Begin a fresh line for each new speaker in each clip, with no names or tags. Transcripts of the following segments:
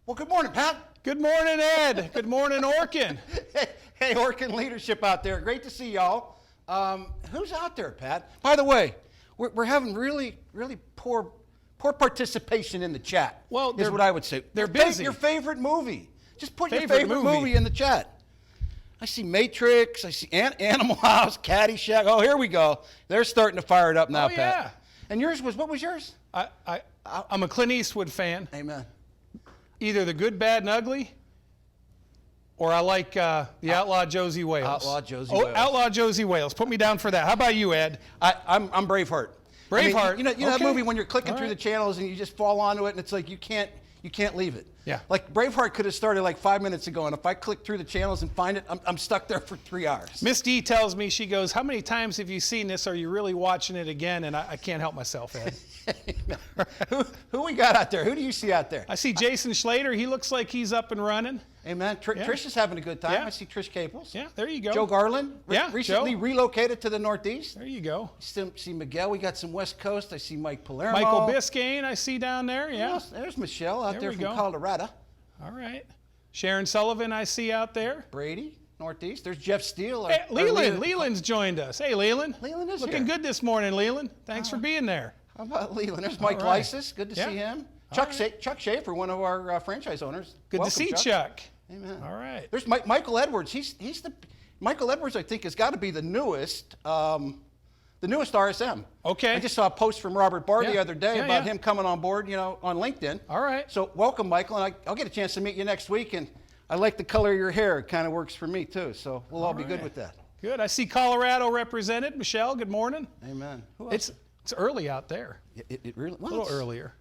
Well, good morning, Pat.
Good morning, Ed. Good morning, Orkin.
Hey, Orkin leadership out there. Great to see y'all. Who's out there, Pat? By the way, we're having really poor participation in the chat.
Well,
is what I would say.
They're busy.
Your favorite movie. Just put your
Favorite
favorite
movie.
movie in the chat. I see Matrix. I see Animal House, Caddyshack. Oh, here we go. They're starting to fire it up now,
Oh,
Pat.
yeah.
And yours was, what was yours?
I'm a Clint Eastwood fan.
Amen.
Either The Good, Bad, and Ugly, or I like The Outlaw Josie Wales.
Outlaw Josie Wales.
Outlaw Josie Wales. Put me down for that. How about you, Ed?
I'm Braveheart.
Braveheart.
I mean, you know that
Okay.
movie when you're clicking
All
through
right.
the channels and you just fall onto it and it's like you can't leave it.
Yeah.
Like Braveheart could have started like 5 minutes ago, and if I click through the channels and find it, I'm stuck there for 3 hours.
Miss D tells me, she goes, how many times have you seen this? Are you really watching it again? And I can't help myself, Ed.
Who we got out there? Who do you see out there?
I see Jason Schlater. He looks like he's up and running.
Hey man,
Yeah.
Trish is having a good time.
Yeah.
I see Trish Caples.
Yeah, there you go.
Joe Garland,
Yeah,
recently
Joe.
relocated to the Northeast.
There you go.
See Miguel. We got some West Coast. I see Mike Palermo.
Michael Biscayne, I see down there.
Who
Yeah.
else? There's Michelle out
There
there
we
from
go.
Colorado.
All right. Sharon Sullivan, I see out there.
Brady, Northeast. There's Jeff Steele.
Hey,
our
Leland.
leader.
Leland's joined us. Hey, Leland.
Leland is
Looking
here.
good this morning, Leland. Thanks for being there.
How about Leland? There's Mike
All right.
Lysis. Good to
Yeah.
see him.
All
Chuck Schaefer, one of our franchise owners.
Good
Welcome,
to see Chuck.
Amen.
All right.
There's Michael Edwards. He's the Michael Edwards. I think has got to be the newest RSM.
Okay.
I just saw a post from Robert Barr the
Yeah.
other day
Yeah,
about
yeah.
him coming on board. On LinkedIn.
All right.
So welcome, Michael, and I'll get a chance to meet you next week. And I like the color of your hair. It kind of works for me too. So we'll all be good
right.
with that.
Good. I see Colorado represented. Michelle, good morning.
Amen. Who else?
It's early out there.
It really
A little earlier.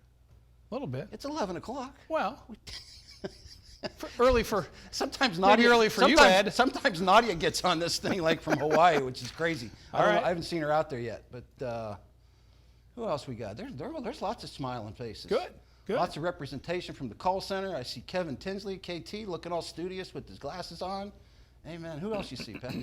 A little bit.
It's 11 o'clock.
Well, early for...
Sometimes
Maybe
Nadia,
early for you, Ed.
Sometimes Nadia gets on this thing like from Hawaii, which is crazy. I don't know,
right.
I haven't seen her out there yet, but who else we got? There's lots of smiling faces.
Good.
Lots of representation from the call center. I see Kevin Tinsley, KT, looking all studious with his glasses on. Amen. Who else you see, Pat?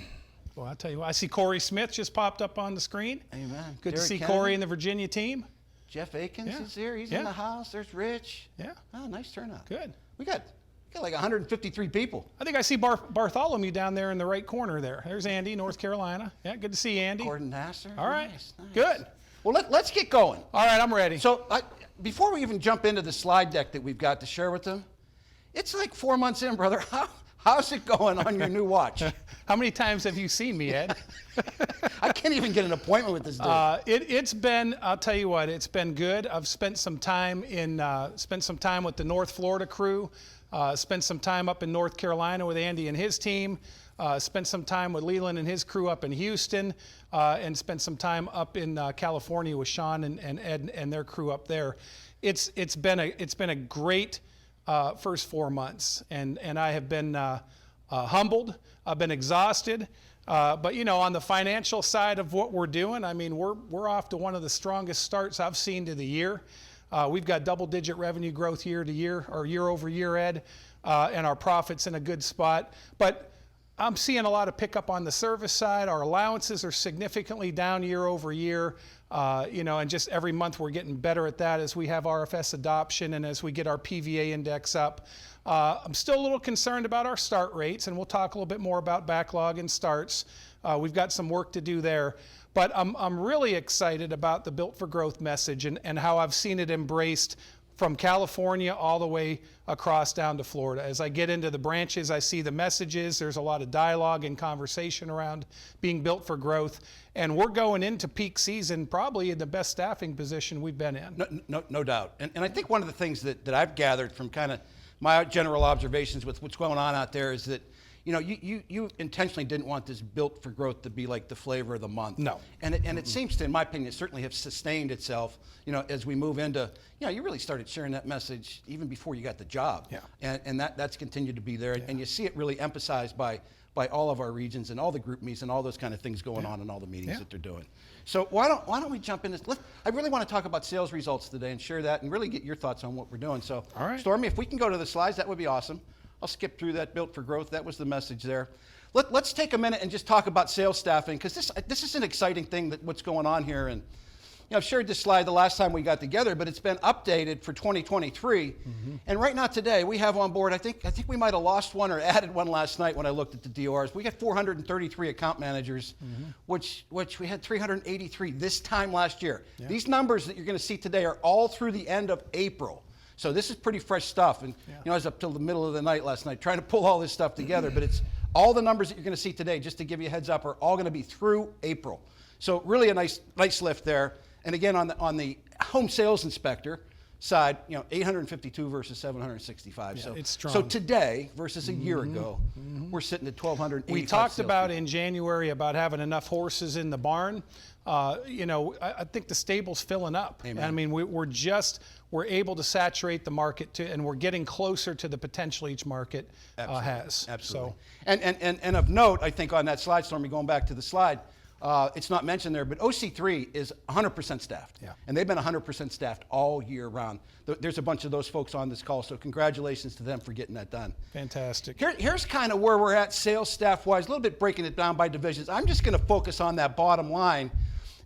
Well, I'll tell you what. I see Corey Smith just popped up on the screen.
Amen.
Good to
Derek
see
Kennedy.
Corey and the Virginia team.
Jeff Akins
Yeah.
is here. He's
Yeah.
in the house. There's Rich.
Yeah.
Oh, nice turnout.
Good.
We got like 153 people.
I think I see Bartholomew down there in the right corner there. There's Andy, North Carolina. Yeah, good to see Andy.
Gordon Nasser.
All right.
Nice.
Good.
Well, let's get going.
All right, I'm ready.
So before we even jump into the slide deck that we've got to share with them, it's like 4 months in, brother. How's it going on your new watch?
How many times have you seen me, Ed?
I can't even get an appointment with this dude.
It's been, I'll tell you what, it's been good. I've spent some time with the North Florida crew, spent some time up in North Carolina with Andy and his team, spent some time with Leland and his crew up in Houston, and spent some time up in California with Sean and Ed and their crew up there. It's been a great first 4 months, and I have been humbled. I've been exhausted. But on the financial side of what we're doing, I mean, we're off to one of the strongest starts I've seen to the year. We've got double-digit revenue growth year to year, or year over year, Ed, and our profits in a good spot. But I'm seeing a lot of pickup on the service side. Our allowances are significantly down year over year. And just every month we're getting better at that as we have RFS adoption and as we get our PVA index up. I'm still a little concerned about our start rates, and we'll talk a little bit more about backlog and starts. We've got some work to do there. But I'm really excited about the Built for Growth message and how I've seen it embraced from California all the way across down to Florida. As I get into the branches, I see the messages. There's a lot of dialogue and conversation around being built for growth. And we're going into peak season probably in the best staffing position we've been in.
No doubt. And I think one of the things that I've gathered from kind of my general observations with what's going on out there is that you intentionally didn't want this Built for Growth to be like the flavor of the month.
No.
And it seems to, in my opinion, certainly have sustained itself, as we move into, you really started sharing that message even before you got the job.
Yeah.
And that's continued to be there. Yeah. And you see it really emphasized by all of our regions and all the group meets and all those kind of things going on in all the meetings that they're doing. So why don't we jump in this? I really want to talk about sales results today and share that and really get your thoughts on what we're doing. So
all right.
Stormy, if we can go to the slides, that would be awesome. I'll skip through that Built for Growth. That was the message there. Let's take a minute and just talk about sales staffing, because this is an exciting thing, that what's going on here. And I've shared this slide the last time we got together, but it's been updated for 2023. And right now today, we have on board, I think we might have lost one or added one last night when I looked at the DORs. We got 433 account managers, which we had 383 this time last year.
Yeah.
These numbers that you're going to see today are all through the end of April. So this is pretty fresh stuff. And I was up till the middle of the night last night trying to pull all this stuff together, but it's all the numbers that you're going to see today, just to give you a heads up, are all going to be through April. So really a nice lift there. And again, on the home sales inspector side, 852 versus 765.
Yeah,
so
it's strong.
So today versus a year ago, we're sitting at 1,285.
We talked about
salespeople.
in January about having enough horses in the barn. I think the stable's filling up.
Amen.
I mean, we're able to saturate the market and we're getting closer to the potential each market has.
Absolutely.
So,
And of note, I think on that slide, Stormy, going back to the slide, it's not mentioned there, but OC3 is 100% staffed.
Yeah.
And they've been 100% staffed all year round. There's a bunch of those folks on this call, so congratulations to them for getting that done.
fantastic.
Here's kind of where we're at sales staff-wise, a little bit breaking it down by divisions. I'm just going to focus on that bottom line.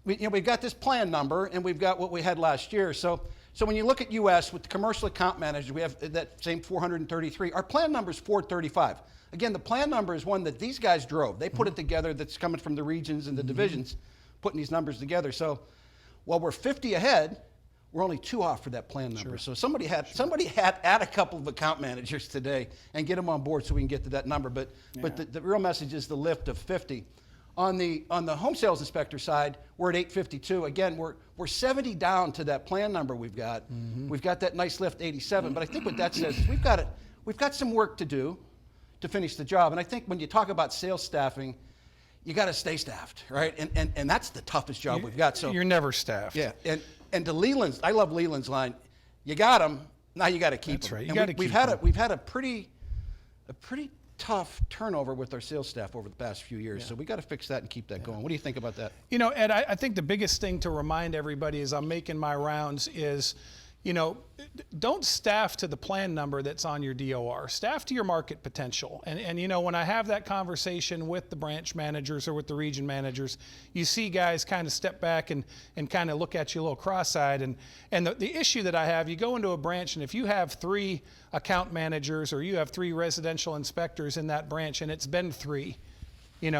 We've got this plan number, and we've got what we had last year. So when you look at U.S. with the commercial account managers, we have that same 433. Our plan number is 435. Again, the plan number is one that these guys drove. They put it together. That's coming from the regions and the divisions, putting these numbers together. So while we're 50 ahead, we're only 2 off for that plan number. So somebody had add a couple of account managers today and get them on board so we can get to that number. But the real message is the lift of 50. On the home sales inspector side, we're at 852. Again, we're 70 down to that plan number we've got. We've got that nice lift 87. But I think what that says is we've got some work to do to finish the job. And I think when you talk about sales staffing, you got to stay staffed, right? And that's the toughest job we've got. So
You're never staffed.
yeah, and to Leland's, I love Leland's line. You got them, now you got to keep
That's
them.
right. You
And
gotta
we've
keep
had
'em.
we've had a pretty tough turnover with our sales staff over the past few years. So we got to fix that and keep that going. What do you think about that?
Ed, I think the biggest thing to remind everybody as I'm making my rounds is, don't staff to the plan number that's on your DOR. Staff to your market potential. And when I have that conversation with the branch managers or with the region managers, you see guys kind of step back and kind of look at you a little cross-eyed. And the issue that I have, you go into a branch, and if you have 3 account managers or you have 3 residential inspectors in that branch, and it's been 3,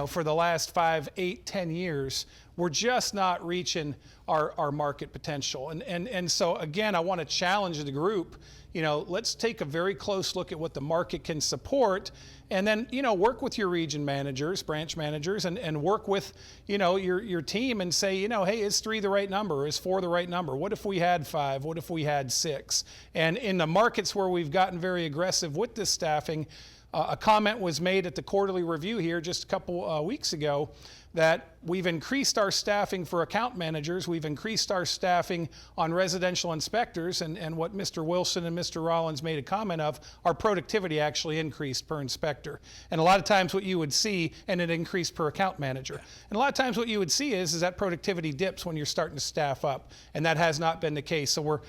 for the last 5, 8, 10 years, we're just not reaching our market potential. And so, again, I want to challenge the group, let's take a very close look at what the market can support, and then, work with your region managers, branch managers, and work with, your team and say, hey, is 3 the right number? Is 4 the right number? What if we had 5? What if we had 6? And in the markets where we've gotten very aggressive with this staffing, a comment was made at the quarterly review here just a couple weeks ago that we've increased our staffing for account managers, we've increased our staffing on residential inspectors, and what Mr. Wilson and Mr. Rollins made a comment of, our productivity actually increased per inspector. And a lot of times what you would see, and it increased per account manager. And a lot of times what you would see is that productivity dips when you're starting to staff up, and that has not been the case. So we're,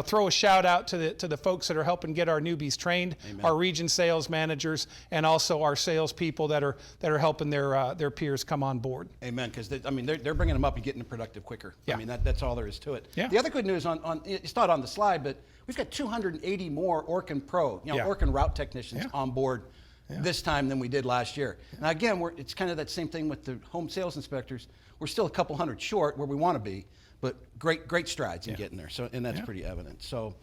throw a shout out to the folks that are helping get our newbies trained,
Amen.
our region sales managers, and also our salespeople that are helping their peers come on board.
Amen, because they're bringing them up and getting them productive quicker.
Yeah.
I mean, that's all there is to it.
Yeah.
The other good news on it's not on the slide, but we've got 280 more Orkin Pro,
Yeah.
Orkin route technicians
Yeah.
on board this time than we did last year. Now again, it's kind of that same thing with the home sales inspectors. We're still a couple hundred short where we want to be, but great strides in getting there. So, and that's pretty evident. So,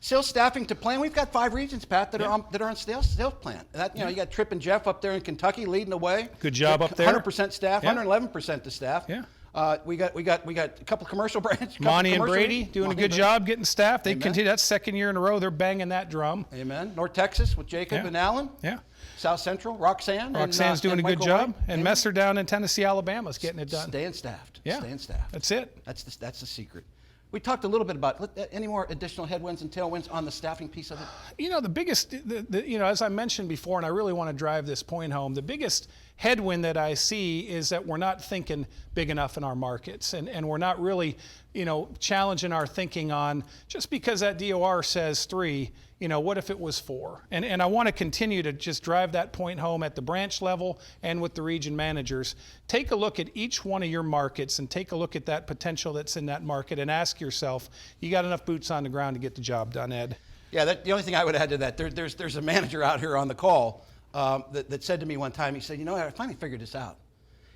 sales staffing to plan. We've got 5 regions, Pat, that are on sales plan. That you got Tripp and Jeff up there in Kentucky leading the way.
Good job up there.
100% staff,
Yeah.
111% to staff.
Yeah.
We got a couple commercial branches.
Monty and Brady doing a good job getting staffed. They
Amen.
continue. That's 2nd year in a row. They're banging that drum.
Amen. North Texas with Jacob
Yeah.
and Alan.
Yeah.
South Central, Roxanne.
Roxanne's doing
and
a good
Michael
job.
White.
And
Amen.
Messer down in Tennessee, Alabama's getting it done.
Staying staffed.
Yeah.
Staying staffed.
That's it.
That's the secret. We talked a little bit about any more additional headwinds and tailwinds on the staffing piece of it.
The biggest, as I mentioned before, and I really want to drive this point home, the biggest headwind that I see is that we're not thinking big enough in our markets, and we're not really, challenging our thinking on just because that DOR says 3, what if it was 4? And I want to continue to just drive that point home at the branch level and with the region managers. Take a look at each one of your markets and take a look at that potential that's in that market and ask yourself, you got enough boots on the ground to get the job done, Ed?
Yeah, the only thing I would add to that, there's a manager out here on the call that said to me one time, he said, I finally figured this out.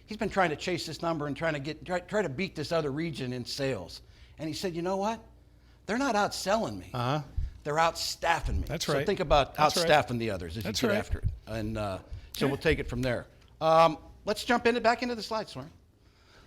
He's been trying to chase this number and trying to try to beat this other region in sales. And he said, you know what? They're not outselling me. They're outstaffing me.
That's
so
right.
think about
That's
outstaffing
right.
the others as
That's
you get
right.
after it. And so we'll take it from there. Let's jump back into the slides, Lauren.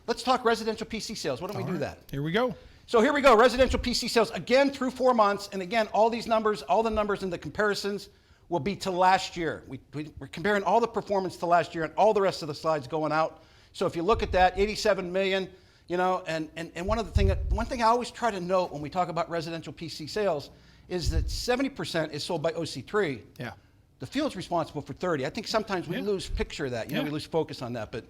Let's talk residential PC sales. Why don't we do that?
Here we go.
So here we go, residential PC sales, again, through 4 months. And again, all these numbers, all the numbers and the comparisons will be to last year. We're comparing all the performance to last year and all the rest of the slides going out. So if you look at that, 87 million, and one thing I always try to note when we talk about residential PC sales is that 70% is sold by OC3.
Yeah.
The field's responsible for 30. I think sometimes we lose picture of that. We lose focus on that. But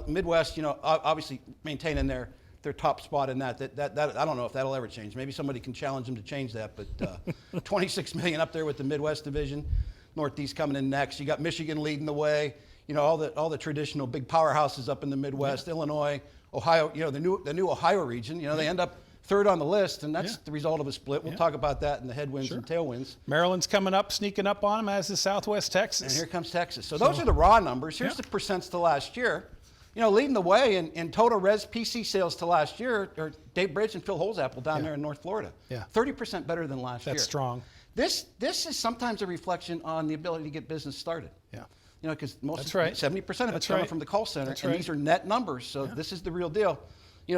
Midwest, obviously maintaining their top spot in that I don't know if that'll ever change. Maybe somebody can challenge them to change that. But 26 million up there with the Midwest division, Northeast coming in next. You got Michigan leading the way. All the traditional big powerhouses up in the Midwest, Illinois, Ohio. The new Ohio region. They end up third on the list, and that's the result of a split. We'll talk about that in the headwinds and tailwinds.
Maryland's coming up, sneaking up on them, as is Southwest Texas.
And here comes Texas. So those are the raw numbers. Here's the percents to last year. Leading the way in total res PC sales to last year are Dave Bridge and Phil Holzapfel down there in North Florida.
Yeah.
30% better than last year.
That's strong.
This is sometimes a reflection on the ability to get business started.
Yeah.
Because
That's right.
70% of it's coming from the call center,
That's
and
right.
these are net numbers. So this is the real deal.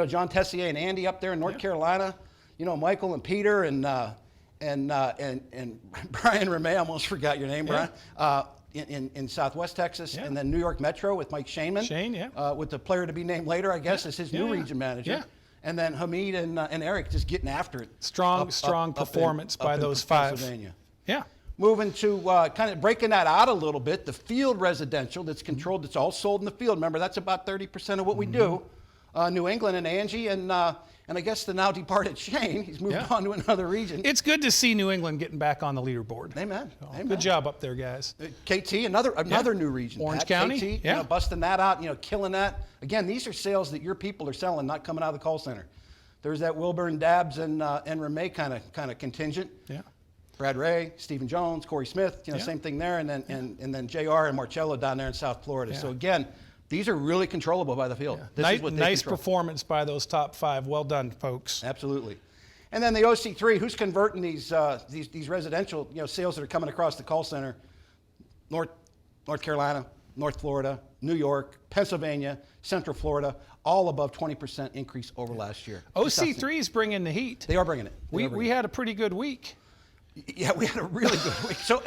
John Tessier and Andy up there in North Carolina. Michael and Peter and Brian Ramey. I almost forgot your name, Brian. In Southwest Texas, and then New York Metro with Mike Shaneman.
Shane,
with the player to be named later, I guess, as his new region manager.
Yeah.
And then Hamid and Eric just getting after it.
Strong performance by those 5.
Pennsylvania.
Yeah.
Moving to kind of breaking that out a little bit, the field residential that's controlled, that's all sold in the field. Remember, that's about 30% of what we do. New England and Angie and I guess the now departed Shane. He's moved on to another region.
It's good to see New England getting back on the leaderboard.
Amen. Amen.
Good job up there, guys.
KT, another new region.
Orange
Pat.
County,
KT, busting that out, killing that. Again, these are sales that your people are selling, not coming out of the call center. There's that Wilburn, Dabbs, and Ramey kind of contingent.
Yeah.
Brad Ray, Stephen Jones, Corey Smith, same thing there, and then JR and Marcello down there in South Florida.
Yeah.
So again, these are really controllable by the field. This is what they
nice
control.
performance by those top 5. Well done, folks.
Absolutely. And then the OC3, who's converting these residential sales that are coming across the call center? North Carolina, North Florida, New York, Pennsylvania, Central Florida, all above 20% increase over last year.
OC3 is bringing the heat.
They are bringing it.
We had a pretty good week.
Yeah, we had a really good week. So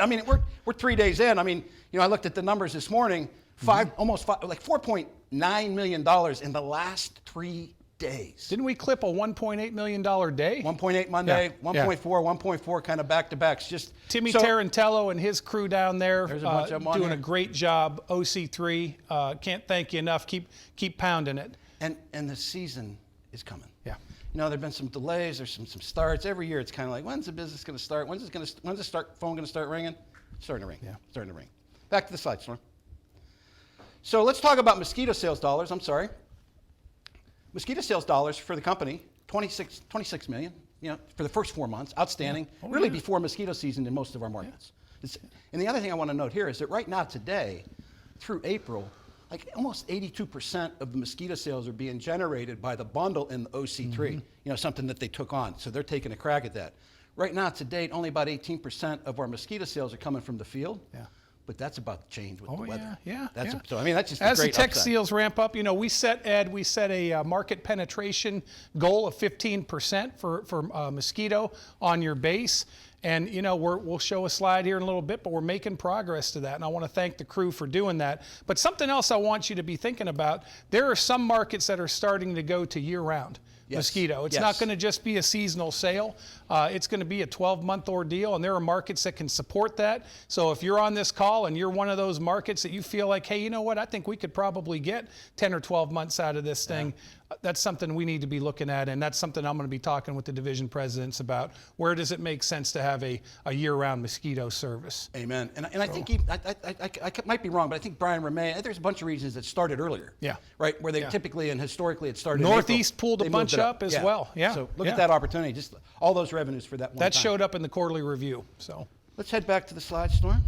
we're 3 days in. I looked at the numbers this morning. Almost $4.9 million in the last 3 days.
Didn't we clip a $1.8 million day?
1.8 Monday,
Yeah.
1.4, 1.4 kind of back-to-backs.
Timmy Tarantello and his crew down there
There's a bunch of them on
doing
here.
a great job. OC3, can't thank you enough. Keep pounding it.
And the season is coming.
Yeah.
There have been some delays. There's some starts. Every year it's kind of like, when's the business going to start? When's the phone going to start ringing? It's starting to ring.
Yeah.
Starting to ring. Back to the slides, Storm. So let's talk about mosquito sales dollars. I'm sorry. Mosquito sales dollars for the company, 26 million, for the first 4 months. Outstanding.
Yeah.
Really before mosquito season in most of our markets. And the other thing I want to note here is that right now today, through April, like almost 82% of the mosquito sales are being generated by the bundle in the OC3, something that they took on. So they're taking a crack at that. Right now, to date, only about 18% of our mosquito sales are coming from the field.
Yeah.
But that's about to change with the weather.
Yeah.
That's
yeah.
So that's just
as
a great
the tech
upside.
seals ramp up. We set a market penetration goal of 15% for mosquito on your base. And we'll show a slide here in a little bit, but we're making progress to that. And I want to thank the crew for doing that. But something else I want you to be thinking about, there are some markets that are starting to go to year-round.
Yes.
mosquito. It's
Yes.
not going to just be a seasonal sale. It's going to be a 12-month ordeal, and there are markets that can support that. So if you're on this call and you're one of those markets that you feel like, hey, you know what, I think we could probably get 10 or 12 months out of this thing, that's something we need to be looking at, and that's something I'm going to be talking with the division presidents about. Where does it make sense to have a year-round mosquito service?
Amen. And I think I might be wrong, but I think Brian Ramey, there's a bunch of regions that started earlier.
Yeah.
Right? Where they typically and historically it started in
Northeast
April.
pulled a
They
bunch
moved it
up as well. Yeah.
So look
Yeah.
at that opportunity. Just all those revenues for that one
That
time.
showed up in the quarterly review. So
Let's head back to the slide, Storm.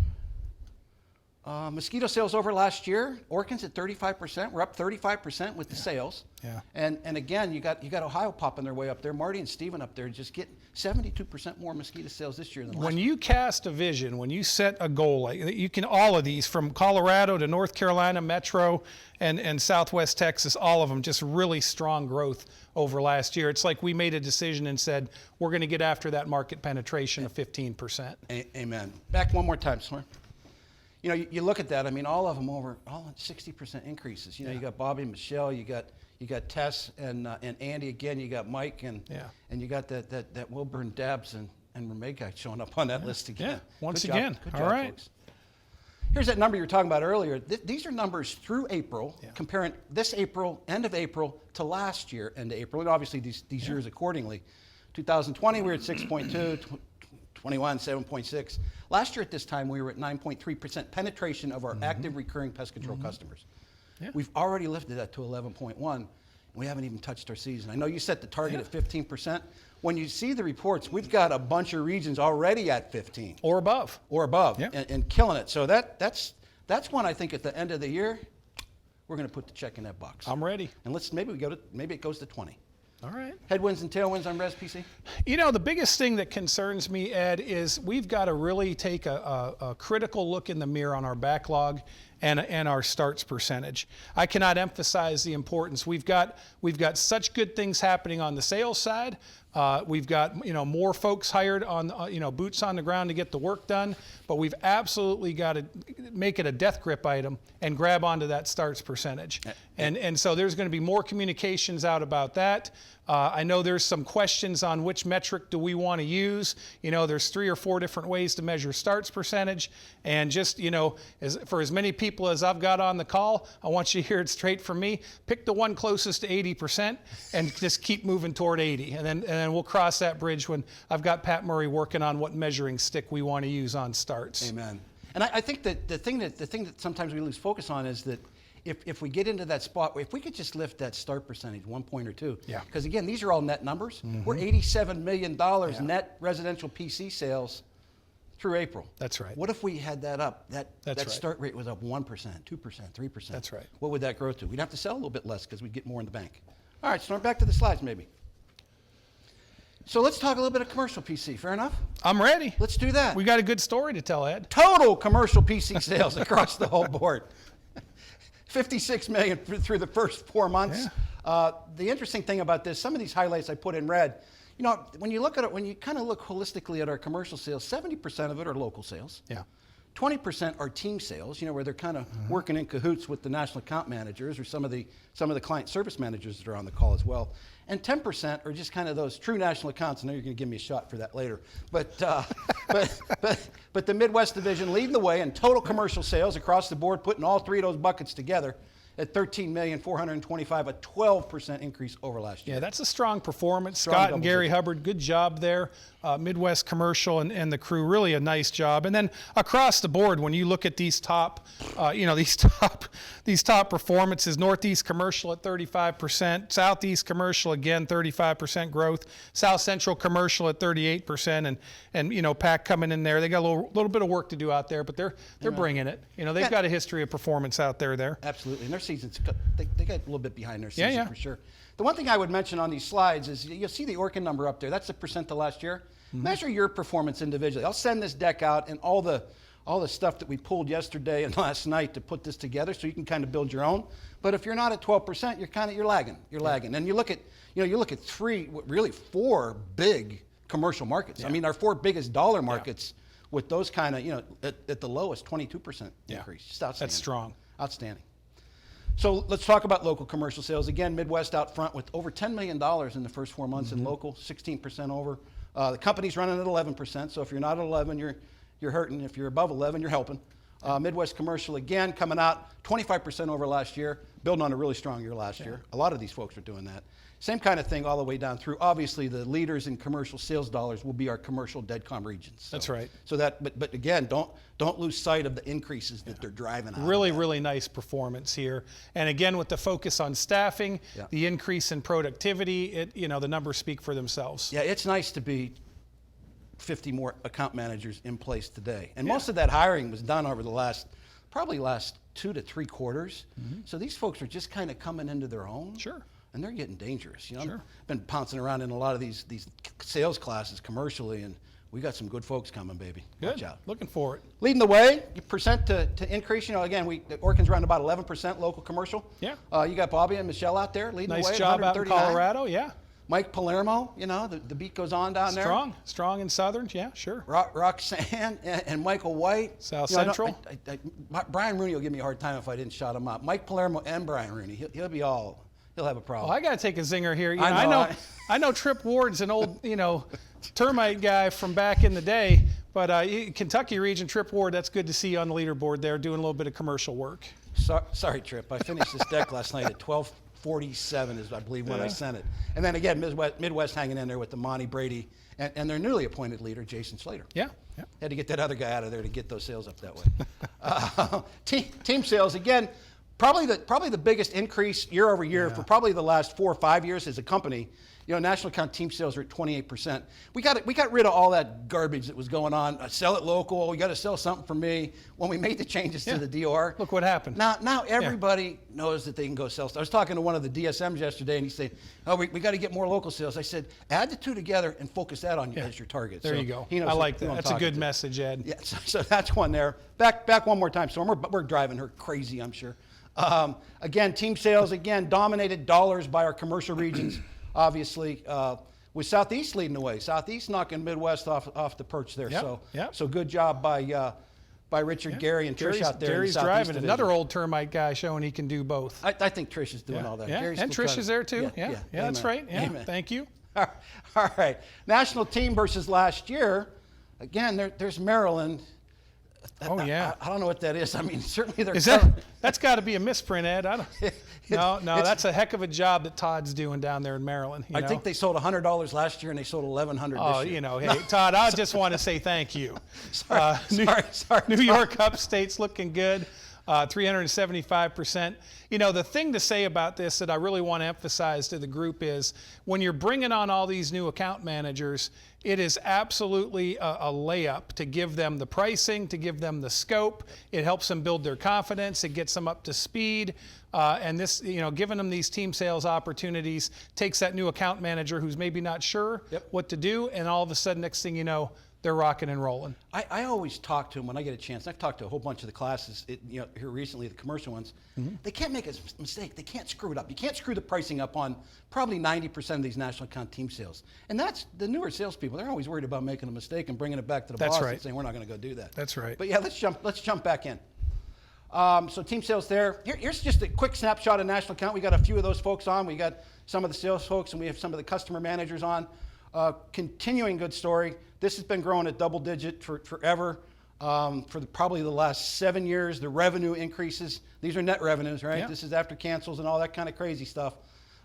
Mosquito sales over last year, Orkin's at 35%. We're up 35% with the sales.
Yeah.
And again, you got Ohio popping their way up there. Marty and Steven up there just getting 72% more mosquito sales this year than last
when
year.
you cast a vision, when you set a goal, like you can, all of these from Colorado to North Carolina, Metro, and Southwest Texas, all of them just really strong growth over last year. It's like we made a decision and said, we're going to get after that market penetration of 15%.
Amen. Back one more time, Storm. You know, you look at that. I mean, all of them over all 60% increases. You know, you got Bobby and Michelle, you got Tess and Andy again. You got Mike and you got that Wilburn Dabbs and Ramey guy showing up on that list again.
Yeah, once
Good
again.
job. Good
All
job,
right.
folks. Here's that number you were talking about earlier. These are numbers through April, comparing this April, end of April, to last year, end of April, and obviously these years accordingly. 2020, we were at 6.2. 21, 7.6. Last year at this time, we were at 9.3% penetration of our active recurring pest control customers.
Yeah.
We've already lifted that to 11.1, and we haven't even touched our season. I know you set the target at 15%. When you see the reports, we've got a bunch of regions already at 15.
Or above.
Or above,
Yeah.
and killing it. So that's one I think at the end of the year, we're going to put the check in that box.
I'm ready.
And maybe it goes to 20.
All right.
Headwinds and tailwinds on Res PC?
You know, the biggest thing that concerns me, Ed, is we've got to really take a critical look in the mirror on our backlog and our starts percentage. I cannot emphasize the importance. We've got such good things happening on the sales side. We've got more folks hired on boots on the ground to get the work done, but we've absolutely got to make it a death grip item and grab onto that starts percentage. And so there's going to be more communications out about that. I know there's some questions on which metric do we want to use. You know, there's 3 or 4 different ways to measure starts percentage. And just, for as many people as I've got on the call, I want you to hear it straight from me. Pick the one closest to 80% and just keep moving toward 80. And then we'll cross that bridge when I've got Pat Murray working on what measuring stick we want to use on starts.
Amen. And I think that the thing that sometimes we lose focus on is that if we get into that spot, if we could just lift that start percentage 1 point or 2, because again, these are all net numbers. We're $87 million net residential PC sales through April.
That's right.
What if we had that up? That
right.
start rate was up 1%, 2%, 3%.
That's right.
What would that grow to? We'd have to sell a little bit less because we'd get more in the bank. All right, Storm, back to the slides maybe. So let's talk a little bit of commercial PC. Fair enough?
I'm ready.
Let's do that.
We got a good story to tell, Ed.
Total commercial PC sales across the whole board. 56 million through the first 4 months.
Yeah.
The interesting thing about this, some of these highlights I put in red, when you look at it, when you kind of look holistically at our commercial sales, 70% of it are local sales.
Yeah.
20% are team sales, where they're kind of working in cahoots with the national account managers or some of the client service managers that are on the call as well. And 10% are just kind of those true national accounts. I know you're going to give me a shot for that later. But the Midwest division leading the way in total commercial sales across the board, putting all 3 of those buckets together at $13,425,000, a 12% increase over last year.
Yeah, that's a strong performance.
Strong
Scott and Gary
double-digit.
Hubbard, good job there. Midwest Commercial and the crew, really a nice job. And then across the board, when you look at these top, these top performances, Northeast Commercial at 35%, Southeast Commercial again 35% growth, South Central Commercial at 38%, and Pac coming in there. They got a little bit of work to do out there, but they're bringing it. They've got a history of performance out there.
Absolutely, and their seasons, they got a little bit behind their season for sure. The one thing I would mention on these slides is you'll see the Orkin number up there. That's the percent to last year. Measure your performance individually. I'll send this deck out and all the stuff that we pulled yesterday and last night to put this together, so you can kind of build your own. But if you're not at 12%, you're lagging. You're lagging. And you look at 4 big commercial markets. I mean, our 4 biggest dollar markets with those kind of at the lowest 22% increase. Just outstanding.
That's strong.
Outstanding. So let's talk about local commercial sales. Again, Midwest out front with over $10 million in the first 4 months in local, 16% over. The company's running at 11%, so if you're not at 11, you're hurting. If you're above 11, you're helping. Midwest commercial, again, coming out 25% over last year, building on a really strong year last year. A lot of these folks are doing that. Same kind of thing all the way down through. Obviously, the leaders in commercial sales dollars will be our commercial DEDCOM regions. So,
That's right.
So that, but again, don't lose sight of the increases that they're driving out.
Really nice performance here. And again, with the focus on staffing,
Yeah.
the increase in productivity, the numbers speak for themselves.
Yeah, it's nice to be 50 more account managers in place today. And most of that hiring was done over the probably last 2 to 3 quarters. So these folks are just kind of coming into their own.
Sure.
And they're getting dangerous. You know,
Sure.
I've been pouncing around in a lot of these sales classes commercially, and we got some good folks coming, baby.
Good.
Watch out.
Looking for it.
Leading the way, percent to increase. You know, again, Orkin's around about 11% local commercial.
Yeah.
You got Bobby and Michelle out there leading the way.
Nice job out in
139.
Colorado. Yeah.
Mike Palermo, you know, the beat goes on down there.
Strong in Southern. Yeah, sure.
Roxanne and Michael White.
South
You know,
Central.
Brian Rooney will give me a hard time if I didn't shout him out. Mike Palermo and Brian Rooney. He'll have a problem.
Well, I got to take a zinger here.
I
I know Trip Ward's an old, termite guy from back in the day, but Kentucky region, Trip Ward, that's good to see you on the leaderboard there doing a little bit of commercial work.
Sorry, Trip. I finished this deck last night at 12:47 is, I believe, when I sent it. And then again, Midwest hanging in there with the Monty Brady and their newly appointed leader, Jason Slater.
Yeah.
Had to get that other guy out of there to get those sales up that way. Team sales, again, probably the biggest increase year over year for probably the last 4 or 5 years as a company. You know, national account team sales are at 28%. We got rid of all that garbage that was going on. Sell it local. We got to sell something for me. When we made the changes to the DOR,
Look what happened.
Now everybody knows that they can go sell stuff. I was talking to one of the DSMs yesterday, and he said, "Oh, we got to get more local sales." I said, "Add the two together and focus that on as your target."
There
So
you go.
he knows
I like
who
that.
I'm
That's a good
talking to.
message, Ed.
Yeah, so that's one there. Back one more time, Storm. We're driving her crazy, I'm sure. Again, team sales, dominated dollars by our commercial regions, obviously, with Southeast leading the way. Southeast knocking Midwest off the perch there.
Yep.
So good job by Richard, Gary, and Trish out there.
Gary's
in the Southeast
driving.
division.
Another old termite guy showing he can do both.
I think Trish is doing all that.
Yeah,
Gary's
and
still
Trish
trying
is
to-
there too. Yeah, that's
Amen.
right. Yeah,
Amen.
thank you.
All right. National team versus last year. Again, there's Maryland.
Oh yeah.
I don't know what that is. I mean, certainly they're.
That's got to be a misprint, Ed. No,
it's-
that's a heck of a job that Todd's doing down there in Maryland.
I think they sold $100 last year and they sold $1,100 this year.
Hey, Todd, I just want to say thank you.
Sorry.
New York Upstate's looking good. 375%. The thing to say about this that I really want to emphasize to the group is when you're bringing on all these new account managers, it is absolutely a layup to give them the pricing, to give them the scope. It helps them build their confidence. It gets them up to speed. And this, giving them these team sales opportunities takes that new account manager who's maybe not sure what to do, and all of a sudden, next thing you know, they're rocking and rolling.
I always talk to them when I get a chance. I've talked to a whole bunch of the classes, here recently, the commercial ones. They can't make a mistake. They can't screw it up. You can't screw the pricing up on probably 90% of these national account team sales. And that's the newer salespeople. They're always worried about making a mistake and bringing it back to the boss and saying, we're not going to go do that.
That's right.
But yeah, let's jump back in. So team sales there. Here's just a quick snapshot of national account. We got a few of those folks on. We got some of the sales folks, and we have some of the customer managers on. Continuing good story. This has been growing at double digit forever. For probably the last 7 years, the revenue increases. These are net revenues, right?
Yeah.
This is after cancels and all that kind of crazy stuff.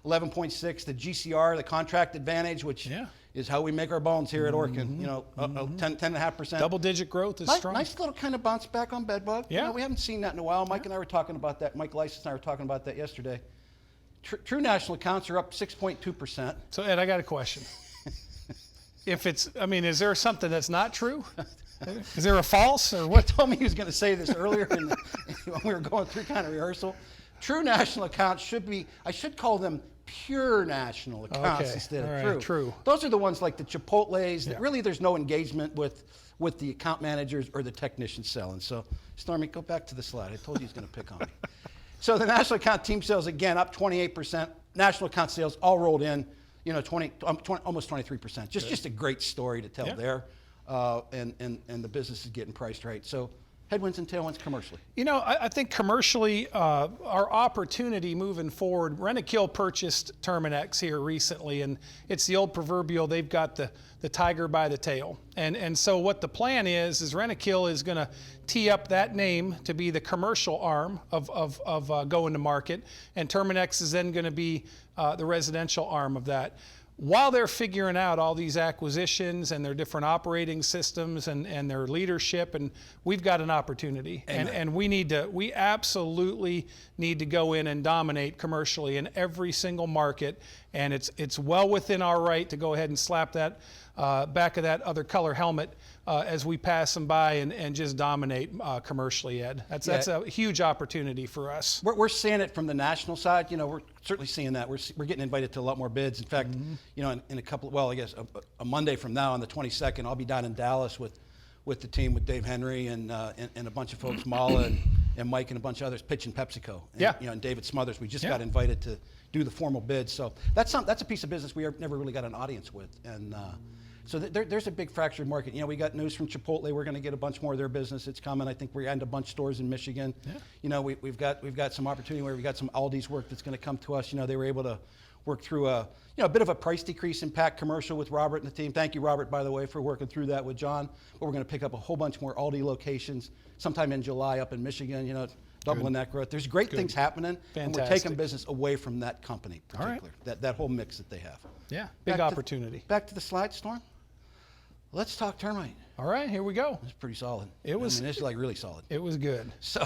11.6, the GCR, the contract advantage, which is how we make our bones here at Orkin. 10.5%.
Double-digit growth is strong.
Nice little kind of bounce back on bedbug.
Yeah.
We haven't seen that in a while. Mike and I were talking about that. Mike Lysis and I were talking about that yesterday. True national accounts are up 6.2%.
So Ed, I got a question. Is there something that's not true? Is there a false or what?
He told me he was going to say this earlier when we were going through kind of rehearsal. True national accounts I should call them pure national accounts instead of true. Those are the ones like the Chipotles that really there's no engagement with the account managers or the technicians selling. So, Stormy, go back to the slide. I told you he's going to pick on me. So the national account team sales, again, up 28%. National account sales all rolled in, almost 23%. Just a great story to tell there. And the business is getting priced right. So, headwinds and tailwinds commercially?
You know, I think commercially, our opportunity moving forward, Rentokil purchased Terminex here recently, and it's the old proverbial, they've got the tiger by the tail. And so what the plan is Rentokil is going to tee up that name to be the commercial arm of going to market, and Terminex is then going to be the residential arm of that. While they're figuring out all these acquisitions and their different operating systems and their leadership, and we've got an opportunity, and we absolutely need to go in and dominate commercially in every single market, and it's well within our right to go ahead and slap that back of that other color helmet as we pass them by and just dominate commercially, Ed. That's a huge opportunity for us.
We're seeing it from the national side. You know, we're certainly seeing that. We're getting invited to a lot more bids. In fact, you know, in a couple, well, I guess a Monday from now on the 22nd, I'll be down in Dallas with the team, with Dave Henry and a bunch of folks, Mala and Mike and a bunch of others, pitching PepsiCo. And, you know, and David Smothers. We just got invited to do the formal bid. So that's a piece of business we never really got an audience with. And so there's a big fractured market. You know, we got news from Chipotle. We're going to get a bunch more of their business. It's coming. I think we're adding a bunch of stores in Michigan. Yeah. You know, we've got some opportunity where we've got some Aldi's work that's going to come to us. You know, they were able to work through a bit of a price decrease impact commercial with Robert and the team. Thank you, Robert, by the way, for working through that with John. But we're going to pick up a whole bunch more Aldi locations sometime in July up in Michigan. You know, doubling that growth. There's great things happening, and we're taking business away from that company, particularly that whole mix that they have.
Yeah, big opportunity.
Back to the slide, Storm. Let's talk termite.
All right, here we go.
It's pretty solid.
It was.
I mean, it's like really solid.
It was good.
So,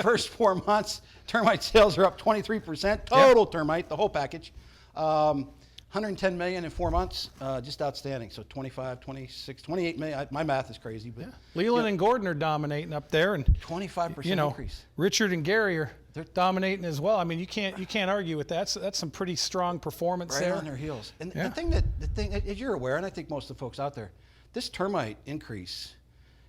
first 4 months, termite sales are up 23%. Total termite, the whole package. 110 million in 4 months, just outstanding. So 25, 26, 28 million. My math is crazy, but
Leland and Gordon are dominating up there, and
25%
increase. Richard and Gary they're dominating as well. I mean, you can't argue with that. So that's some pretty strong performance there.
Right on their heels. And the thing, as you're aware, and I think most of the folks out there, this termite increase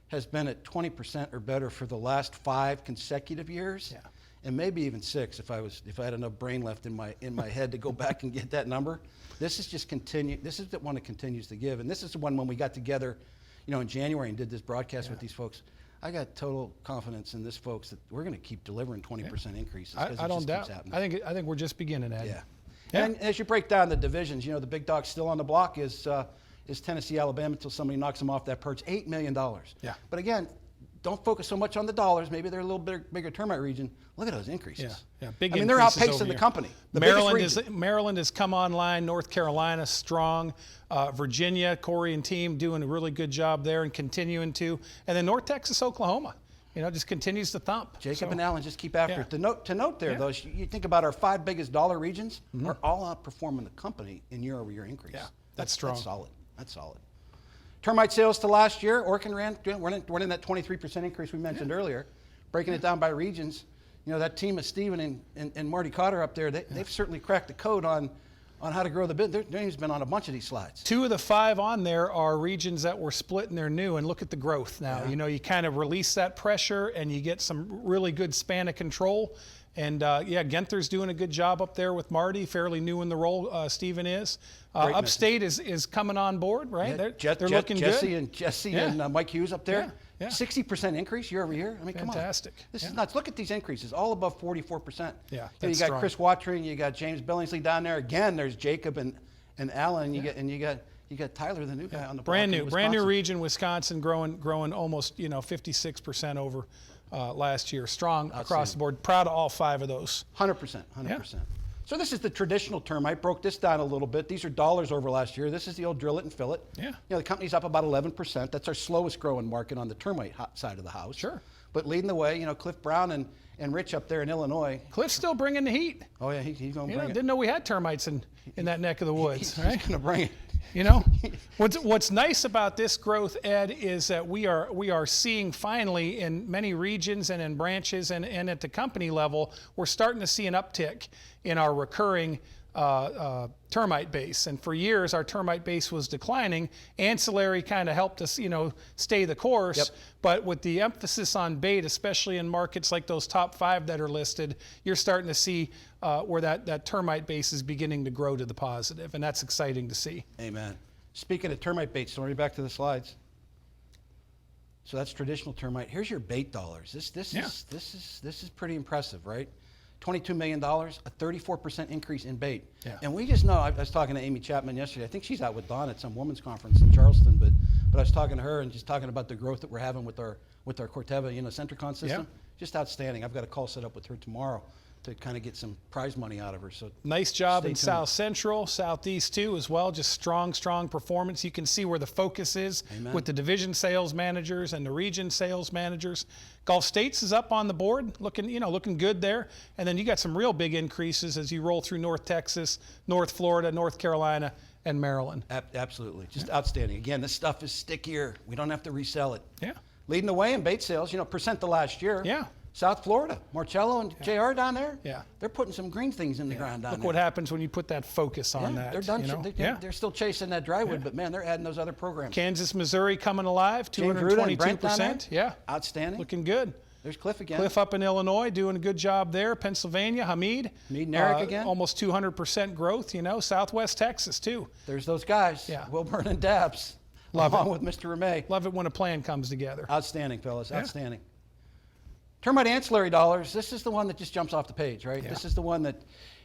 has been at 20% or better for the last 5 consecutive years. Yeah. And maybe even 6 if I had enough brain left in my head to go back and get that number. This is just continue. This is the one that continues to give, and this is the one when we got together, you know, in January and did this broadcast with these folks. I got total confidence in this, folks, that we're going to keep delivering 20% increases.
I don't doubt. I think we're just beginning, Ed.
Yeah. And as you break down the divisions, you know, the big dog still on the block is Tennessee, Alabama, until somebody knocks them off that perch. $8 million. Yeah. But again, don't focus so much on the dollars. Maybe they're a little bit bigger termite region. Look at those increases.
Yeah, big.
I mean, they're outpacing the company.
Maryland has come online. North Carolina strong. Virginia, Corey and team doing a really good job there and continuing to. And then North Texas, Oklahoma, you know, just continues to thump.
Jacob and Allen just keep after it. To note there, though, you think about our 5 biggest dollar regions are all outperforming the company in year-over-year increase.
Yeah, that's strong.
That's solid. That's solid. Termite sales to last year, Orkin we're in that 23% increase we mentioned earlier. Breaking it down by regions, you know, that team of Steven and Marty Cotter up there, they've certainly cracked the code on how to grow the business. Their name's been on a bunch of these slides.
2 of the 5 on there are regions that were split and they're new, and look at the growth now. You know, you kind of release that pressure and you get some really good span of control. And Genther's doing a good job up there with Marty, fairly new in the role. Steven is. Upstate is coming on board, right?
Yeah,
they're looking good.
Jesse and Mike Hughes up there. Yeah. 60% increase year over year. I mean,
fantastic.
Come on. This is nuts. Look at these increases, all above 44%.
Yeah,
you got Chris Watring, you got James Billingsley down there. Again, there's Jacob and Alan. You got Tyler, the new guy on the
brand new region, Wisconsin, growing almost 56% over last year. Strong across the board. Proud of all 5 of those.
100%. Yeah. So this is the traditional termite. Broke this down a little bit. These are dollars over last year. This is the old drill it and fill it. Yeah. You know, the company's up about 11%. That's our slowest growing market on the termite side of the house.
Sure.
But leading the way, you know, Cliff Brown and Rich up there in Illinois.
Cliff's still bringing the heat.
Oh yeah, he's going to bring it.
Didn't know we had termites in that neck of the woods.
He's going to bring it.
You know, what's nice about this growth, Ed, is that we are seeing finally in many regions and in branches and at the company level, we're starting to see an uptick in our recurring termite base. And for years, our termite base was declining. Ancillary kind of helped us, stay the course. Yep. But with the emphasis on bait, especially in markets like those top 5 that are listed, you're starting to see where that termite base is beginning to grow to the positive. And that's exciting to see.
Amen. Speaking of termite baits, sorry, back to the slides. So that's traditional termite. Here's your bait dollars. This is pretty impressive, right? $22 million, a 34% increase in bait.
Yeah.
And we just know, I was talking to Amy Chapman yesterday. I think she's out with Dawn at some women's conference in Charleston, but I was talking to her and just talking about the growth that we're having with our Corteva, Centricon system.
Yeah.
Just outstanding. I've got a call set up with her tomorrow to kind of get some prize money out of her. So
nice job
stay
in
tuned.
South Central, Southeast too, as well. Just strong performance. You can see where the focus is
Amen.
with the division sales managers and the region sales managers. Gulf States is up on the board, looking good there. And then you got some real big increases as you roll through North Texas, North Florida, North Carolina, and Maryland.
Absolutely, just outstanding. Again, this stuff is stickier. We don't have to resell it.
Yeah.
Leading the way in bait sales, percent to last year.
Yeah.
South Florida, Marcello and JR down there.
Yeah.
They're putting some green things in the ground down
Look
there.
what happens when you put that focus on that.
They're done.
Yeah.
They're still chasing that drywood, but man, they're adding those other programs.
Kansas, Missouri coming alive,
James Ruda and Brent down there?
222%. Yeah.
Outstanding.
Looking good.
There's Cliff again.
Cliff up in Illinois doing a good job there. Pennsylvania, Hamid.
Hamid and Eric again.
Almost 200% growth, Southwest Texas too.
There's those guys.
Yeah.
Wilburn and Dabbs.
Love
along
it.
with Mr. Ramey.
Love it when a plan comes together.
Outstanding, fellas.
Yeah.
Outstanding. Termite ancillary dollars. This is the one that just jumps off the page, right?
Yeah.
This is the one that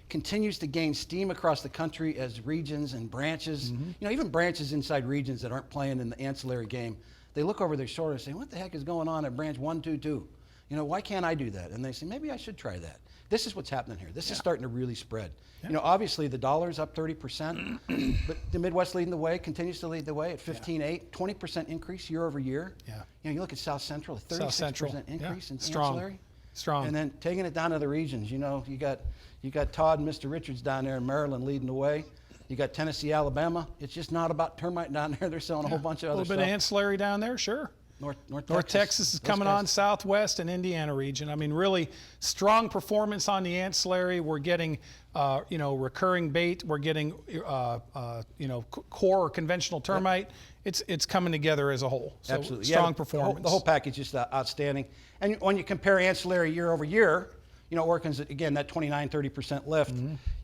continues to gain steam across the country as regions and branches, even branches inside regions that aren't playing in the ancillary game, they look over their shoulder and say, what the heck is going on at branch 122? Why can't I do that? And they say, maybe I should try that. This is what's happening here. This is starting to really spread.
Yeah.
Obviously the dollar's up 30%, but the Midwest leading the way, continues to lead the way at 15.8, 20% increase year over year.
Yeah.
You look at South Central, a 36%
South Central.
increase in
Strong.
ancillary.
Strong.
And then taking it down to the regions, you got Todd and Mr. Richards down there in Maryland leading the way. You got Tennessee, Alabama. It's just not about termite down there. They're selling a whole bunch of other
A little
stuff.
bit of ancillary down there, sure.
North
Texas is
those
coming
guys.
on, Southwest and Indiana region. I mean, really strong performance on the ancillary. We're getting, recurring bait. We're getting, core or conventional termite. It's coming together as a whole. So
Absolutely.
strong performance.
The whole package is outstanding. And when you compare ancillary year over year, Orkin's, again, that 29-30% lift.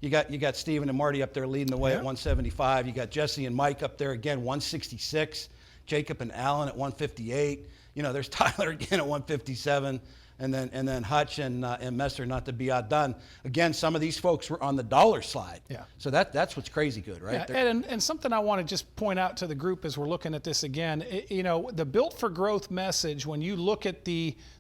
You got Stephen and Marty up there leading the way at 175. You got Jesse and Mike up there again, 166. Jacob and Allen at 158. There's Tyler again at 157. And then Hutch and Messer, not to be outdone. Again, some of these folks were on the dollar slide.
Yeah.
So that's what's crazy good, right?
Yeah, and something I want to just point out to the group as we're looking at this again, the Built for Growth message, when you look at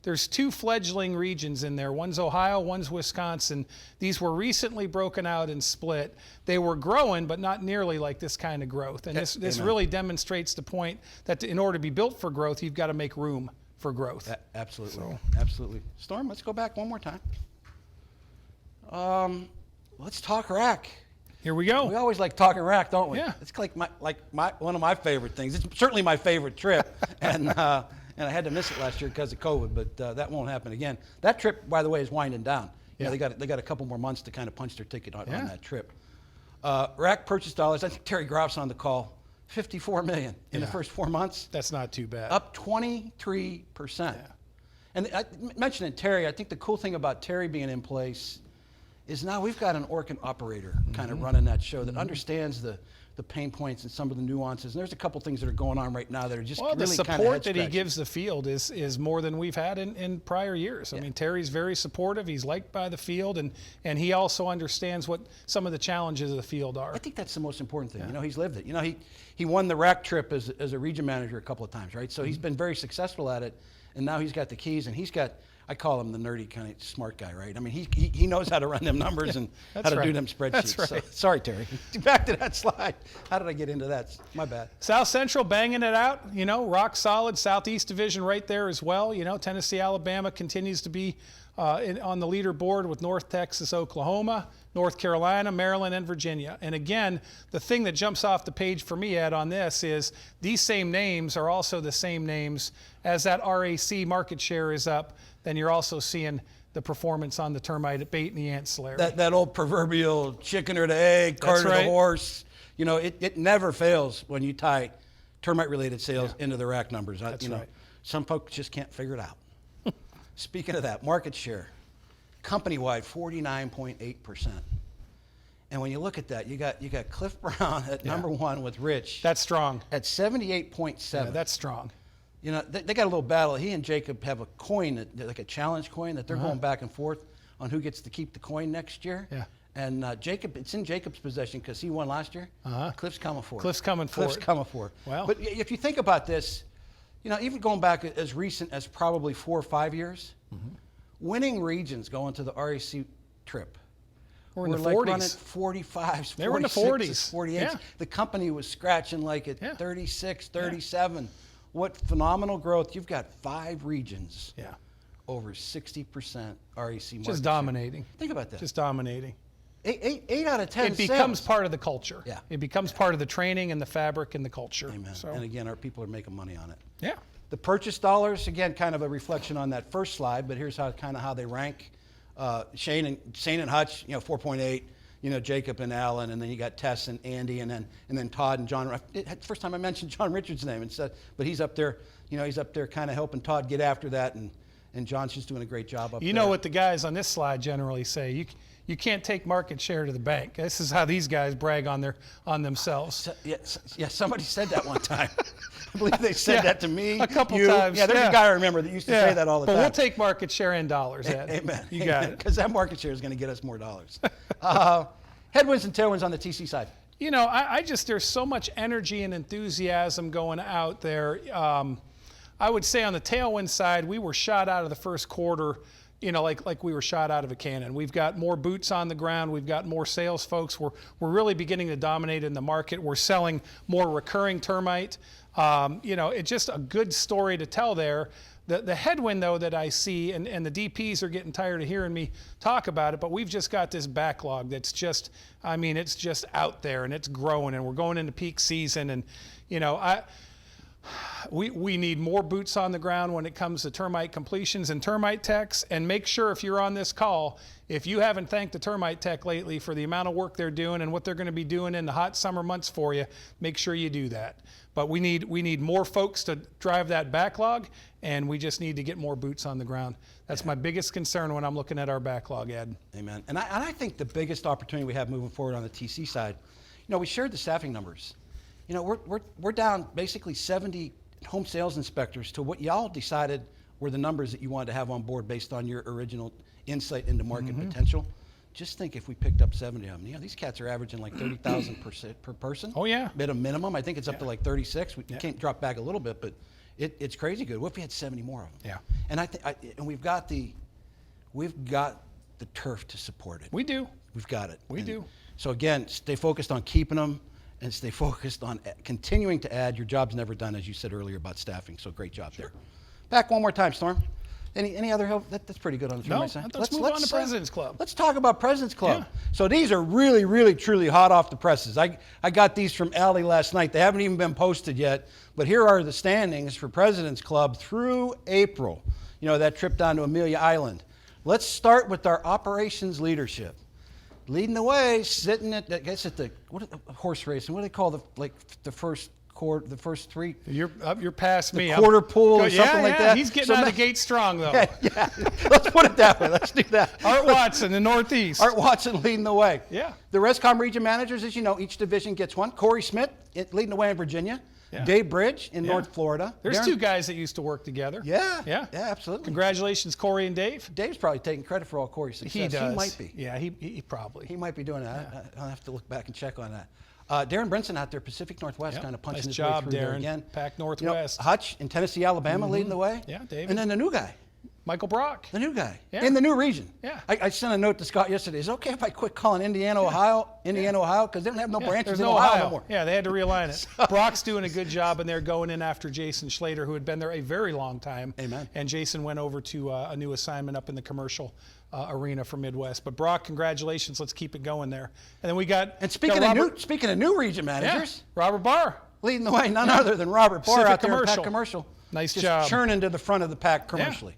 there's two fledgling regions in there. One's Ohio, one's Wisconsin. These were recently broken out and split. They were growing, but not nearly like this kind of growth. And this really demonstrates the point that in order to be built for growth, you've got to make room for growth.
Absolutely. Absolutely. Storm, let's go back one more time. Let's talk rack.
Here we go.
We always like talking rack, don't we?
Yeah.
It's like one of my favorite things. It's certainly my favorite trip, and I had to miss it last year because of COVID, but that won't happen again. That trip, by the way, is winding down.
Yeah.
They got a couple more months to kind of punch their ticket on that trip. Rack purchase dollars. I think Terry Groff's on the call. $54 million in the first 4 months.
That's not too bad.
Up 23%. Yeah. And I mentioned Terry, I think the cool thing about Terry being in place is now we've got an Orkin operator kind of running that show that understands the pain points and some of the nuances. And there's a couple things that are going on right now that are just really kind of
the support that he gives the field is more than we've had in prior years. I mean, Terry's very supportive. He's liked by the field, and he also understands what some of the challenges of the field are.
I think that's the most important thing. He's lived it. He won the rack trip as a region manager a couple of times, right? So he's been very successful at it, and now he's got the keys, and he's got, I call him the nerdy kind of smart guy, right? I mean, he knows how to run them numbers and how to do them spreadsheets.
That's right.
So, sorry, Terry. Back to that slide. How did I get into that? My bad.
South Central banging it out, rock solid. Southeast Division right there as well. Tennessee, Alabama continues to be on the leaderboard with North Texas, Oklahoma, North Carolina, Maryland, and Virginia. And again, the thing that jumps off the page for me, Ed, on this is these same names are also the same names. As that RAC market share is up, then you're also seeing the performance on the termite bait and the ancillary.
That old proverbial chicken or the egg, cart or the horse. It never fails when you tie termite-related sales into the rack numbers.
That's right.
Some folks just can't figure it out. Speaking of that, market share, company-wide 49.8%. And when you look at that, you got Cliff Brown at number one with Rich.
That's strong.
At 78.7.
Yeah, that's strong.
You know, they got a little battle. He and Jacob have a coin, like a challenge coin, that they're going back and forth on who gets to keep the coin next year.
Yeah.
And Jacob, it's in Jacob's possession because he won last year. Cliff's coming for it.
Cliff's coming for
Cliff's
it.
coming for it.
Well.
But if you think about this, you know, even going back as recent as probably 4 or 5 years, winning regions going to the RAC trip.
We're in the
like
40s.
running 45s,
They were in the
46s,
40s.
48s.
Yeah.
The company was scratching like at
Yeah.
36, 37. What phenomenal growth. You've got 5 regions,
Yeah.
over 60% RAC market
Just
share.
dominating.
Think about that.
Just dominating.
Eight out of 10
It becomes
sales.
part of the culture.
Yeah.
It becomes part of the training and the fabric and the culture.
Amen.
So,
And again, our people are making money on it.
yeah.
The purchase dollars, again, kind of a reflection on that first slide, but here's how they rank. Shane and Hutch, 4.8. Jacob and Alan, and then you got Tess and Andy, and then Todd and John. First time I mentioned John Richards' name, and said, but he's up there. He's up there, kind of helping Todd get after that, and John's just doing a great job up there.
You know what the guys on this slide generally say? You can't take market share to the bank. This is how these guys brag on themselves.
Yeah, somebody said that one time. I believe they said that to me.
A couple
you.
times.
Yeah, there's a guy I remember that used to say that all the
but
time.
we'll take market share in dollars, Ed.
Amen.
You got it.
Because that market share is going to get us more dollars. Headwinds and tailwinds on the TC side.
I just, there's so much energy and enthusiasm going out there. I would say on the tailwind side, we were shot out of the first quarter, like we were shot out of a cannon. We've got more boots on the ground. We've got more sales folks. We're really beginning to dominate in the market. We're selling more recurring termite. It's just a good story to tell there. The headwind, though, that I see, and the DPs are getting tired of hearing me talk about it, but we've just got this backlog that's just, it's just out there, and it's growing, and we're going into peak season, and, we need more boots on the ground when it comes to termite completions and termite techs. And make sure, if you're on this call, if you haven't thanked the termite tech lately for the amount of work they're doing and what they're going to be doing in the hot summer months for you, make sure you do that. But we need more folks to drive that backlog, and we just need to get more boots on the ground. That's my biggest concern when I'm looking at our backlog, Ed.
Amen. And I think the biggest opportunity we have moving forward on the TC side, we shared the staffing numbers. We're down basically 70 home sales inspectors to what y'all decided were the numbers that you wanted to have on board based on your original insight into market potential. Just think if we picked up 70 of them. These cats are averaging like 30,000 per person.
Oh, yeah.
At a minimum. I think it's up to like 36. We can't drop back a little bit, but it's crazy good. What if we had 70 more of them?
Yeah.
And we've got the turf to support it.
We do.
We've got it.
We do.
So again, stay focused on keeping them and stay focused on continuing to add. Your job's never done, as you said earlier, about staffing. So great job there. Back one more time, Storm. Any other help? That's pretty good on the termite side.
Let's move on to President's Club.
Let's talk about President's Club.
Yeah.
So these are really, really, truly hot off the presses. I got these from Allie last night. They haven't even been posted yet, but here are the standings for President's Club through April. That trip down to Amelia Island. Let's start with our operations leadership. Leading the way, sitting at the horse racing. What do they call the first quarter, the first three?
You're past me.
Quarter pool or something like that.
He's getting out of the gate strong, though.
Yeah. Let's put it that way. Let's do that.
Art Watson, the Northeast.
Art Watson leading the way.
Yeah.
The ResCom region managers, as you know, each division gets one. Corey Smith leading the way in Virginia.
Yeah.
Dave Bridge in North Florida.
There's
Darren-
2 guys that used to work together.
Yeah, absolutely.
Congratulations, Corey and Dave.
Dave's probably taking credit for all Corey's success.
He does.
He might be.
Yeah, he probably.
He might be doing that. I'll have to look back and check on that. Darren Brinson out there, Pacific Northwest, kind of punching
Nice
his
job,
way through there
Darren.
again.
Pac Northwest.
Hutch in Tennessee, Alabama, leading the way.
Yeah, David.
And then the new guy.
Michael Brock.
The new guy
Yeah.
in the new region.
Yeah.
I sent a note to Scott yesterday. Is it okay if I quit calling Indiana, Ohio, Ohio? Because they don't have no branches
There's
in
no
Ohio no more.
Yeah, they had to realign it. Brock's doing a good job, and they're going in after Jason Schlater, who had been there a very long time.
Amen.
And Jason went over to a new assignment up in the commercial arena for Midwest. But Brock, congratulations. Let's keep it going there. And then we got
Speaking of new region managers,
Robert Barr.
leading the way, none other than Robert Barr
Pacific
out there in
Commercial.
Pack Commercial.
Nice
just
job.
churning to the front of the pack commercially.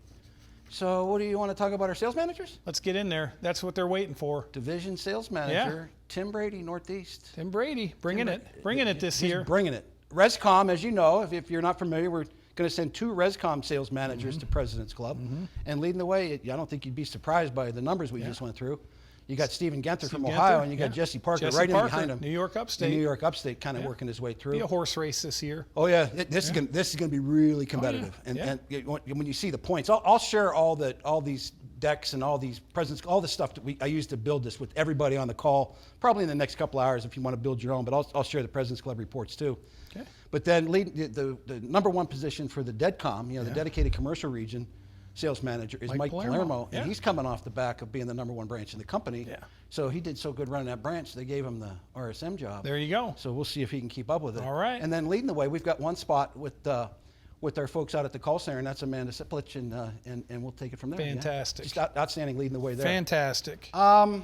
So what do you want to talk about our sales managers?
Let's get in there. That's what they're waiting for.
Division sales manager, Tim Brady, Northeast.
Tim Brady, bringing it this
He's
year.
bringing it. ResCom, as you know, if you're not familiar, we're going to send 2 ResCom sales managers to President's Club. And leading the way, I don't think you'd be surprised by the numbers we just went through. You got Stephen Genther from
Steve
Ohio,
Genther,
and you got
yeah.
Jesse Parker
Jesse
right in
Parker,
behind him.
New York Upstate.
New York Upstate, kind of working his way through.
Be a horse race this year.
Oh yeah, this is gonna be really competitive. And when you see the points, I'll share all these decks and all these presents, all the stuff that I used to build this with everybody on the call. Probably in the next couple hours if you want to build your own. But I'll share the President's Club reports too.
Okay.
But then the number one position for the DEDCOM, the dedicated commercial region sales manager, is Mike Palermo, and he's coming off the back of being the number one branch in the company.
Yeah.
So he did so good running that branch, they gave him the RSM job.
There you go.
So we'll see if he can keep up with it.
All right.
And then leading the way, we've got one spot with our folks out at the call center, and that's Amanda Siplich, and we'll take it from there.
Fantastic.
Yeah? Just outstanding leading the way there.
Fantastic.
I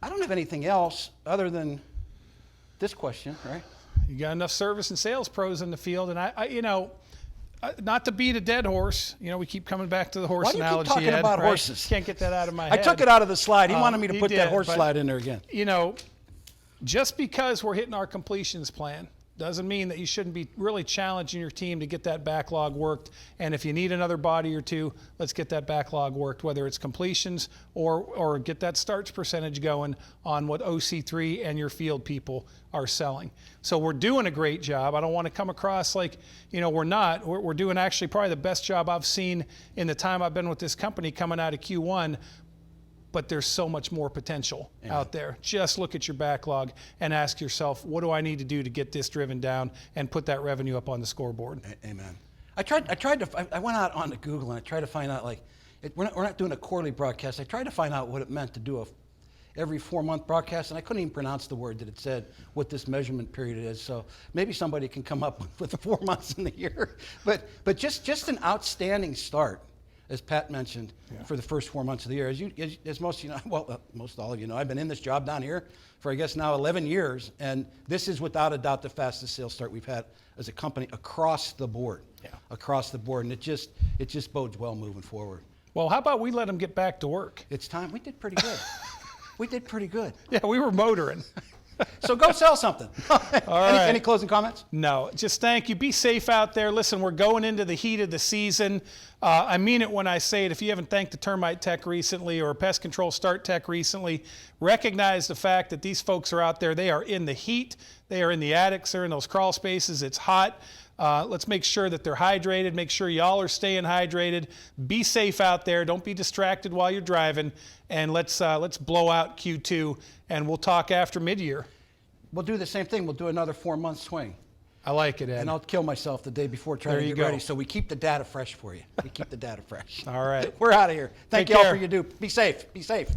don't have anything else other than this question, right?
You got enough service and sales pros in the field, and I not to beat a dead horse. We keep coming back to the horse
Why do you keep
analogy.
talking
Ed,
about
right?
horses?
Can't get that out of my
I
head.
took it out of the slide. He wanted me to
he
put that
did,
horse
but,
slide in there again.
Just because we're hitting our completions plan doesn't mean that you shouldn't be really challenging your team to get that backlog worked. And if you need another body or two, let's get that backlog worked, whether it's completions or get that starts percentage going on what OC3 and your field people are selling. So we're doing a great job. I don't want to come across like, we're not. We're doing actually probably the best job I've seen in the time I've been with this company coming out of Q1. But there's so much more potential out there. Just look at your backlog and ask yourself, what do I need to do to get this driven down and put that revenue up on the scoreboard?
Amen. I went out onto Google and I tried to find out, we're not doing a quarterly broadcast. I tried to find out what it meant to do every 4-month broadcast, and I couldn't even pronounce the word that it said, what this measurement period is. So maybe somebody can come up with the 4 months in the year. But just an outstanding start, as Pat mentioned, for the first 4 months of the year. As most of you know, most all of you know, I've been in this job down here for, I guess, now 11 years, and this is without a doubt the fastest sales start we've had as a company across the board. Across the board, and it just bodes well moving forward.
Well, how about we let them get back to work?
It's time. We did pretty good. We did pretty good.
Yeah, we were motoring.
So go sell something. Any closing comments?
No, just thank you. Be safe out there. Listen, we're going into the heat of the season. I mean it when I say it. If you haven't thanked the Termite Tech recently or Pest Control Start Tech recently, recognize the fact that these folks are out there. They are in the heat. They are in the attics. They're in those crawl spaces. It's hot. Let's make sure that they're hydrated. Make sure y'all are staying hydrated. Be safe out there. Don't be distracted while you're driving. And let's blow out Q2, and we'll talk after mid-year.
We'll do the same thing. We'll do another 4-month swing.
I like it, Ed.
And I'll kill myself the day before trying to get ready. So we keep the data fresh for you. We keep the data fresh.
All right.
We're out of here. Thank you all for your do. Be safe. Be safe.